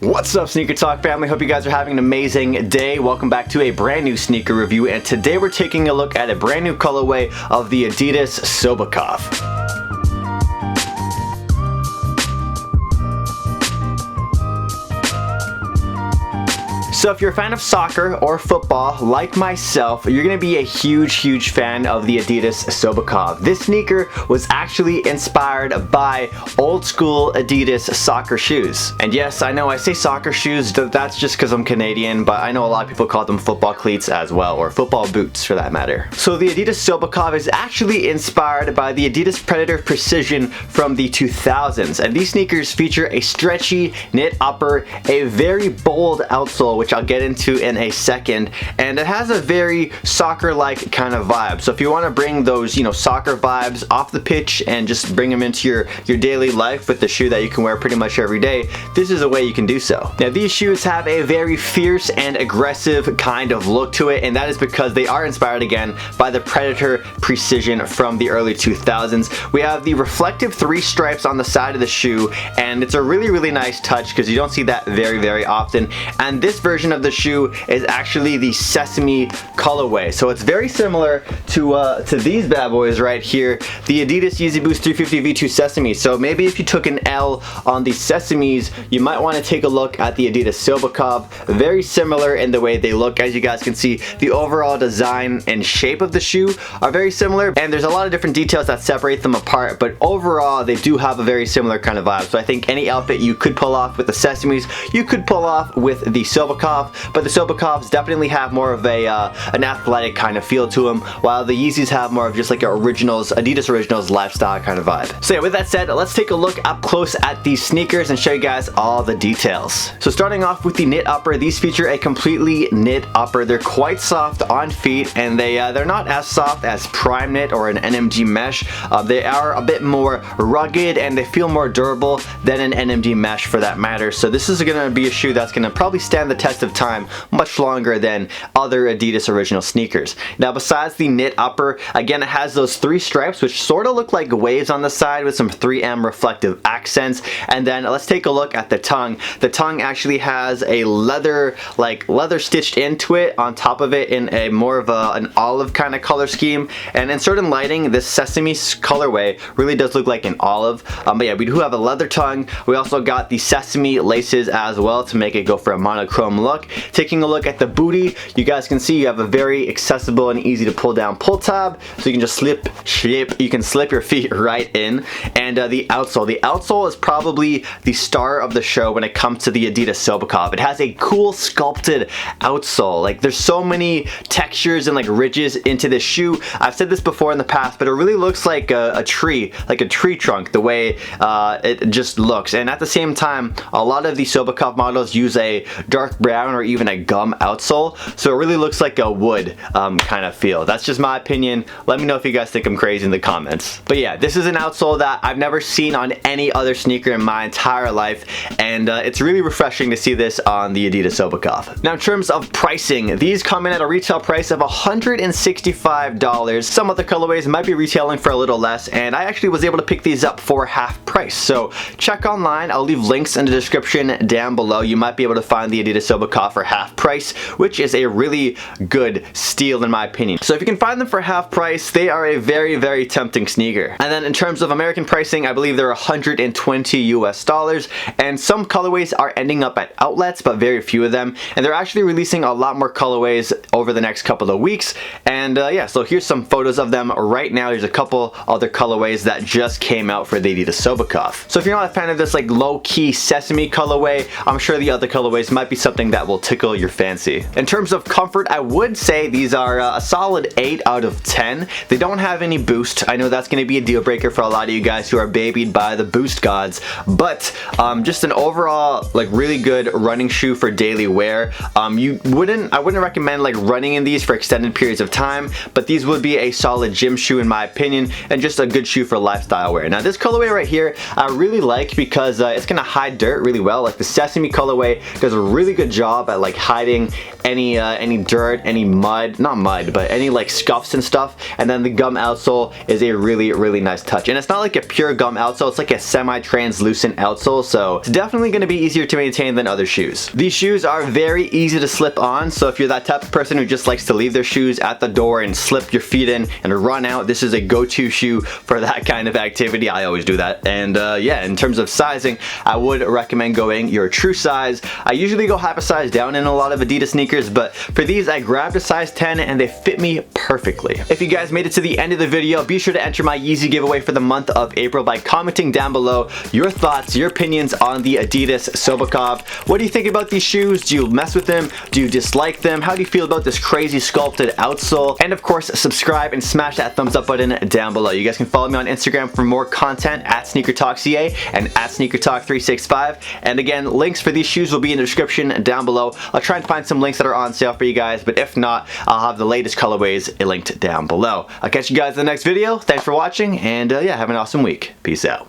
What's up, Sneaker Talk family? Hope you guys are having an amazing day. Welcome back to a brand new sneaker review, and today we're taking a look at a brand new colorway of the Adidas Sobakov. So if you're a fan of soccer or football like myself, you're going to be a huge fan of the Adidas Sobakov. This sneaker was actually inspired by old school Adidas soccer shoes. And yes, I know I say soccer shoes, that's just because I'm Canadian, but I know a lot of people call them football cleats as well, or football boots for that matter. So the Adidas Sobakov is actually inspired by the Adidas Predator Precision from the 2000s. And these sneakers feature a stretchy knit upper, a very bold outsole, which I'll get into in a second, and it has a very soccer-like kind of vibe. So if you want to bring those, soccer vibes off the pitch and just bring them into your daily life with the shoe that you can wear pretty much every day, this is a way you can do so. Now these shoes have a very fierce and aggressive kind of look to it, and that is because they are inspired again by the Predator Precision from the early 2000s. We have the reflective 3 stripes on the side of the shoe, and it's a really nice touch because you don't see that very often. And this version of the shoe is actually the Sesame colorway, so it's very similar to these bad boys right here, the Adidas Yeezy Boost 350 V2 Sesame. So maybe if you took an L on the Sesames, you might want to take a look at the Adidas Sobakov. Very similar in the way they look. As you guys can see, the overall design and shape of the shoe are very similar, and there's a lot of different details that separate them apart, but overall they do have a very similar kind of vibe. So I think any outfit you could pull off with the Sesames, you could pull off with the Sobakov. But the Sobakovs definitely have more of an athletic kind of feel to them, while the Yeezys have more of just like Adidas Originals lifestyle kind of vibe. So yeah, with that said, let's take a look up close at these sneakers and show you guys all the details. So starting off with the knit upper, these feature a completely knit upper. They're quite soft on feet, and they're not as soft as Prime Knit or an NMG mesh. They are a bit more rugged, and they feel more durable than an NMG mesh for that matter. So this is going to be a shoe that's going to probably stand the test of time much longer than other Adidas Original sneakers. Now besides the knit upper, again it has those 3 stripes which sort of look like waves on the side with some 3M reflective accents. And then let's take a look at the tongue. The tongue actually has a leather stitched into it on top of it in a more of an olive kind of color scheme, and in certain lighting this Sesame colorway really does look like an olive. But yeah, we do have a leather tongue. We also got the Sesame laces as well to make it go for a monochrome look. Taking a look at the booty, you guys can see you have a very accessible and easy to pull down pull tab, so you can just slip your feet right in. And the outsole is probably the star of the show when it comes to the Adidas Sobakov. It has a cool sculpted outsole. Like, there's so many textures and ridges into this shoe. I've said this before in the past, but it really looks like a tree trunk, the way it just looks. And at the same time, a lot of the Sobakov models use a dark brown or even a gum outsole, so it really looks like a wood kind of feel. That's just my opinion. Let me know if you guys think I'm crazy in the comments. But yeah, this is an outsole that I've never seen on any other sneaker in my entire life, and it's really refreshing to see this on the Adidas Sobakov. Now in terms of pricing, these come in at a retail price of $165. Some other colorways might be retailing for a little less, and I actually was able to pick these up for half price. So check online. I'll leave links in the description down below. You might be able to find the Adidas Sobakov for half price, which is a really good steal in my opinion. So if you can find them for half price, they are a very tempting sneaker. And then in terms of American pricing, I believe they're $120 US, and some colorways are ending up at outlets, but very few of them, and they're actually releasing a lot more colorways over the next couple of weeks. And yeah, so here's some photos of them right now. There's a couple other colorways that just came out for the Adidas Sobakov. So if you're not a fan of this low-key Sesame colorway, I'm sure the other colorways might be something that will tickle your fancy. In terms of comfort, I would say these are a solid 8 out of 10. They don't have any boost. I know that's going to be a deal breaker for a lot of you guys who are babied by the boost gods, but just an overall really good running shoe for daily wear. I wouldn't recommend running in these for extended periods of time, but these would be a solid gym shoe in my opinion, and just a good shoe for lifestyle wear. Now this colorway right here, I really like because it's gonna hide dirt really well. Like the Sesame colorway does a really good job at like hiding any dirt, any mud, not mud, but any like scuffs and stuff. And then the gum outsole is a really nice touch. And it's not like a pure gum outsole, it's like a semi-translucent outsole, so it's definitely gonna be easier to maintain than other shoes. These shoes are very easy to slip on, so if you're that type of person who just likes to leave their shoes at the door and slip your feet in and run out, this is a go-to shoe for that kind of activity. I always do that. And yeah, in terms of sizing, I would recommend going your true size. I usually go half a size down in a lot of Adidas sneakers, but for these I grabbed a size 10 and they fit me perfectly. If you guys made it to the end of the video, be sure to enter my Yeezy giveaway for the month of April by commenting down below your thoughts, your opinions on the Adidas Sobakov. What do you think about these shoes? Do you mess with them? Do you dislike them? How do you feel about this crazy sculpted outsole? And of course, subscribe and smash that thumbs up button down below. You guys can follow me on Instagram for more content at SneakerTalk365 and at SneakerTalk365. And again, links for these shoes will be in the description down below. I'll try and find some links that are on sale for you guys, but if not, I'll have the latest colorways linked down below. I'll catch you guys in the next video. Thanks for watching, and yeah, have an awesome week. Peace out.